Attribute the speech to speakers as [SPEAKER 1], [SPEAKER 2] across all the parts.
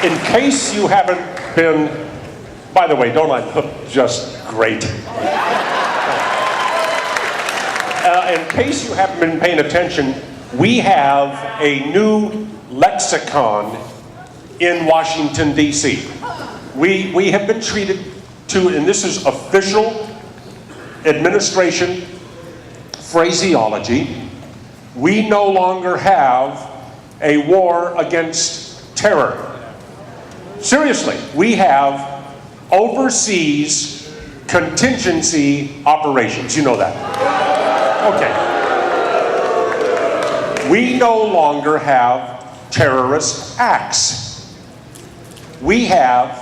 [SPEAKER 1] In case you haven't been, by the way, don't I look just great? In case you haven't been paying attention, we have a new lexicon in Washington, D.C. We have been treated to, and this is official administration phraseology, we no longer have a war against terror. Seriously, we have overseas contingency operations. You know that. Okay. We no longer have terrorist acts. We have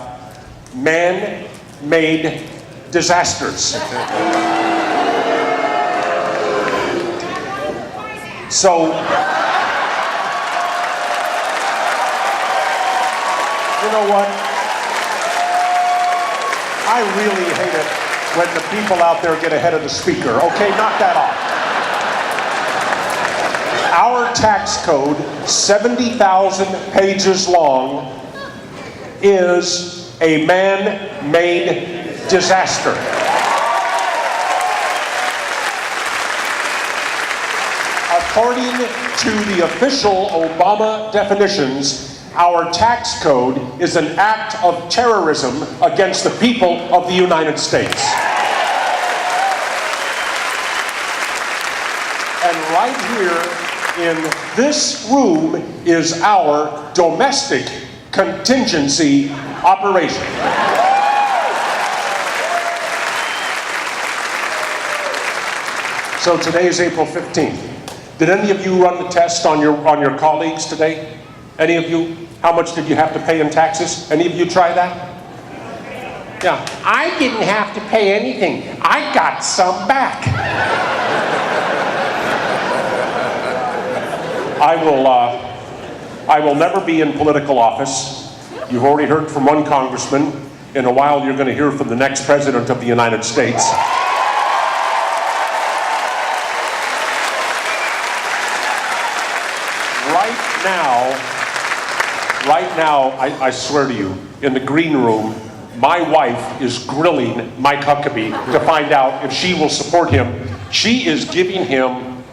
[SPEAKER 1] man-made disasters. So, you know what? I really hate it when the people out there get ahead of the speaker. Okay, knock that off. Our tax code, 70,000 pages long, is a man-made disaster. According to the official Obama definitions, our tax code is an act of terrorism against the people of the United States. And right here in this room is our domestic contingency operation. So today is April 15th. Did any of you run the test on your colleagues today? Any of you? How much did you have to pay in taxes? Any of you try that? Yeah. I didn't have to pay anything. I got some back. I will never be in political office. You've already heard from one congressman. In a while, you're going to hear from the next president of the United States. Right now, I swear to you, in the green room, my wife is grilling Mike Huckabee to find out if she will support him. She is giving him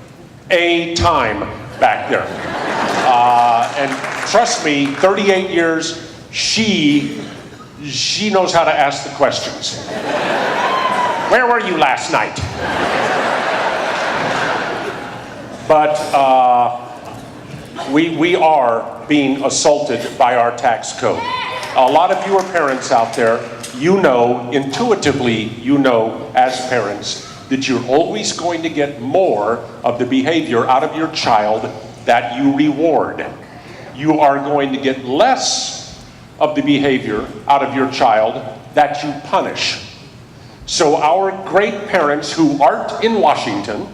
[SPEAKER 1] a time back there. And trust me, 38 years, she knows how to ask the questions. Where were you last night? But we are being assaulted by our tax code. A lot of you are parents out there. You know, intuitively, you know as parents that you're always going to get more of the behavior out of your child that you reward. You are going to get less of the behavior out of your child that you punish. So our great parents who aren't in Washington,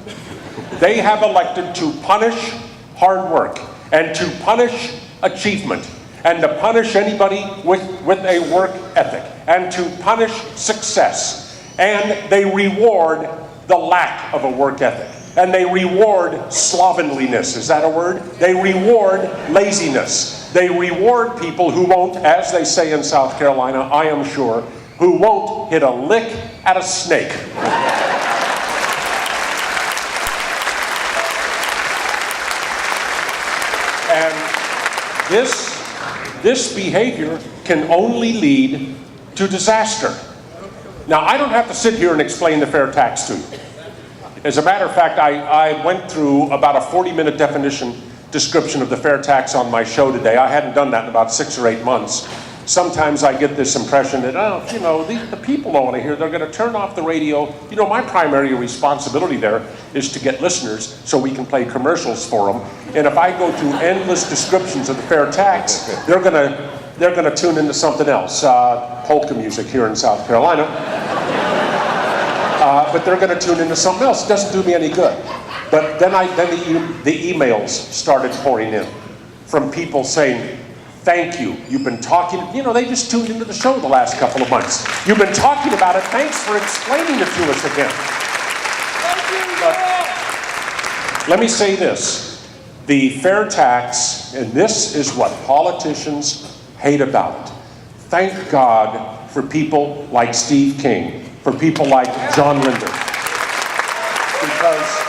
[SPEAKER 1] they have elected to punish hard work and to punish achievement, and to punish anybody with a work ethic, and to punish success. And they reward the lack of a work ethic. And they reward slovenliness. Is that a word? They reward laziness. They reward people who won't, as they say in South Carolina, I am sure, who won't hit a lick at a snake. And this behavior can only lead to disaster. Now, I don't have to sit here and explain the fair tax to you. As a matter of fact, I went through about a 40-minute description of the fair tax on my show today. I hadn't done that in about 6 or 8 months. Sometimes I get this impression that, oh, you know, the people don't want to hear. They're going to turn off the radio. You know, my primary responsibility there is to get listeners so we can play commercials for them. And if I go through endless descriptions of the fair tax, they're going to tune into something else. Polka music here in South Carolina. But they're going to tune into something else. It doesn't do me any good. But then the emails started pouring in from people saying, thank you. You've been talking, you know, they just tuned into the show the last couple of months. You've been talking about it. Thanks for explaining it to us again. But let me say this. The fair tax, and this is what politicians hate about it. Thank God for people like Steve King, for people like John Linder. Because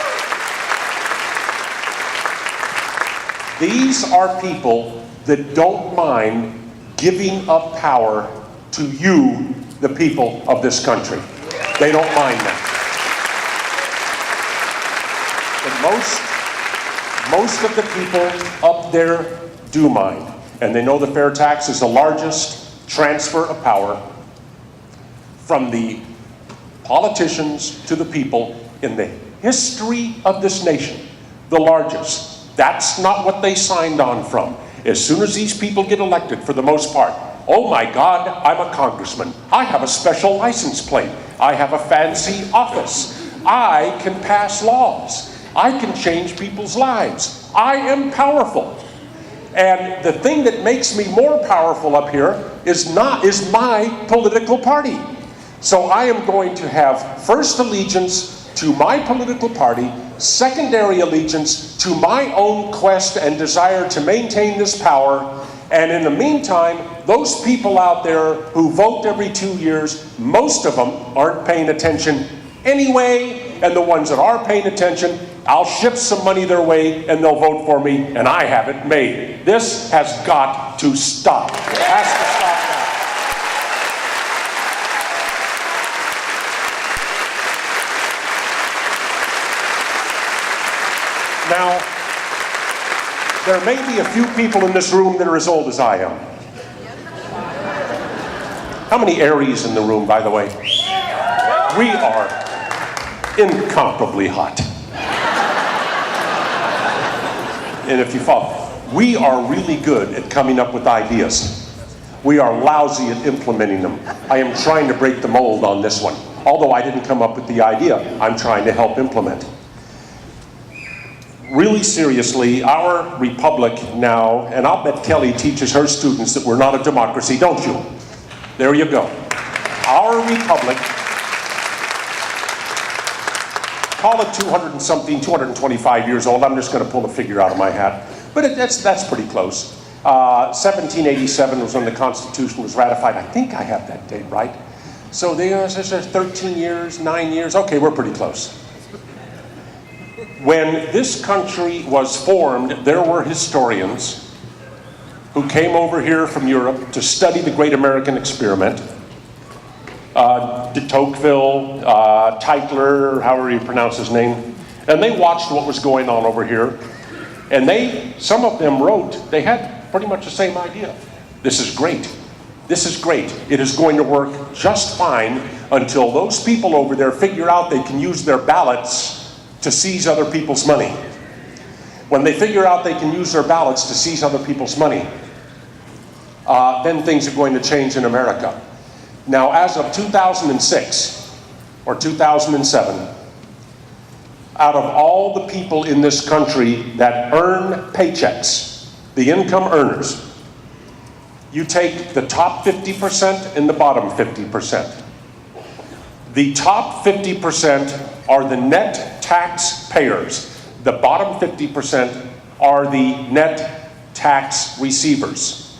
[SPEAKER 1] these are people that don't mind giving up power to you, the people of this country. They don't mind that. But most of the people up there do mind. And they know the fair tax is the largest transfer of power from the politicians to the people in the history of this nation. The largest. That's not what they signed on from. As soon as these people get elected, for the most part, oh my God, I'm a congressman. I have a special license plate. I have a fancy office. I can pass laws. I can change people's lives. I am powerful. And the thing that makes me more powerful up here is my political party. So I am going to have first allegiance to my political party, secondary allegiance to my own quest and desire to maintain this power. And in the meantime, those people out there who vote every 2 years, most of them aren't paying attention anyway. And the ones that are paying attention, I'll ship some money their way and they'll vote for me, and I have it made. This has got to stop. It has to stop now. Now, there may be a few people in this room that are as old as I am. How many Aries in the room, by the way? We are incomparably hot. And if you follow, we are really good at coming up with ideas. We are lousy at implementing them. I am trying to break the mold on this one. Although I didn't come up with the idea, I'm trying to help implement. Really seriously, our republic now, and I'll bet Kelly teaches her students that we're not a democracy, don't you? There you go. Our republic, call it 200 and something, 225 years old. I'm just going to pull a figure out of my hat. But that's pretty close. 1787 was when the Constitution was ratified. I think I have that date right. So there's 13 years, 9 years. Okay, we're pretty close. When this country was formed, there were historians who came over here from Europe to study the great American experiment. De Tocqueville, Tytler, however you pronounce his name. And they watched what was going on over here. And some of them wrote, they had pretty much the same idea. This is great. This is great. It is going to work just fine until those people over there figure out they can use their ballots to seize other people's money. When they figure out they can use their ballots to seize other people's money, then things are going to change in America. Now, as of 2006 or 2007, out of all the people in this country that earn paychecks, the income earners, you take the top 50% and the bottom 50%. The top 50% are the net taxpayers. The bottom 50% are the net tax receivers.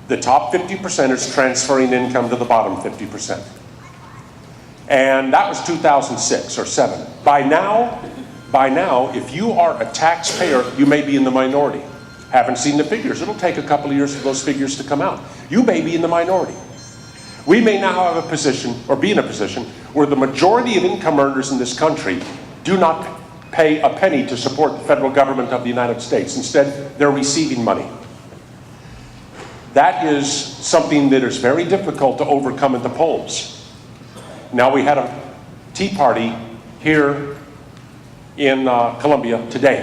[SPEAKER 1] The top 50% is transferring income to the bottom 50%. And that was 2006 or 7. By now, if you are a taxpayer, you may be in the minority. Haven't seen the figures. It'll take a couple of years for those figures to come out. You may be in the minority. We may now have a position, or be in a position, where the majority of income earners in this country do not pay a penny to support the federal government of the United States. Instead, they're receiving money. That is something that is very difficult to overcome at the polls. Now, we had a Tea Party here in Columbia today.